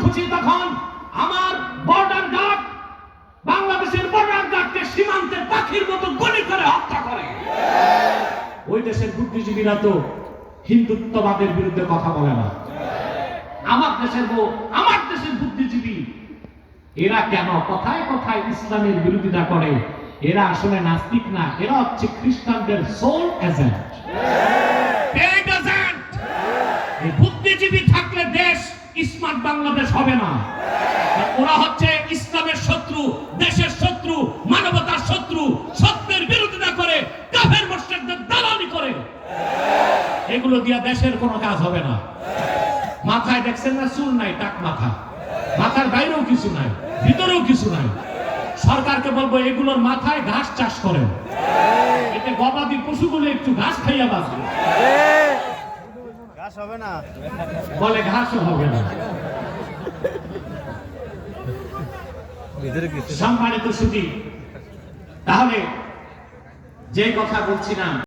খুশি তখন আমার বর্ডার গার্ড বাংলাদেশের বর্ডার গার্ডকে সীমান্তের পাখির মতো গুলি করে হত্যা করে। ওই দেশের বুদ্ধিজীবীরা তো হিন্দুত্ববাদের বিরুদ্ধে কথা বলে না। আমার দেশের বুদ্ধিজীবী এরা কেন কথায় কথায় ইসলামের বিরোধিতা করে? এরা আসলে নাস্তিক না, এরা হচ্ছে খ্রিস্টানদের সোল এজেন্ট। এই বুদ্ধিজীবী থাকলে দেশ স্মার্ট বাংলাদেশ হবে না। ওরা হচ্ছে ইসলামের শত্রু, দেশের শত্রু, মানবতার শত্রু, সত্যের বিরোধিতা করে, কাফের মুশরিকদের দালালি করে। এগুলো দিয়ে দেশের কোনো কাজ হবে না। মাথায় দেখছেন না চুল নাই, টাক মাথা, মাথার বাইরেও কিছু নাই, ভিতরেও কিছু নাই। সরকারকে বলবো এগুলোর মাথায় ঘাস চাষ করেন, এতে গবাদি পশুগুলো একটু ঘাস খাইয়া বাঁচবে। ঘাস হবে না, বলে ঘাসও হবে না। সম্মানিত সুধী, তাহলে যে কথা বলছিলাম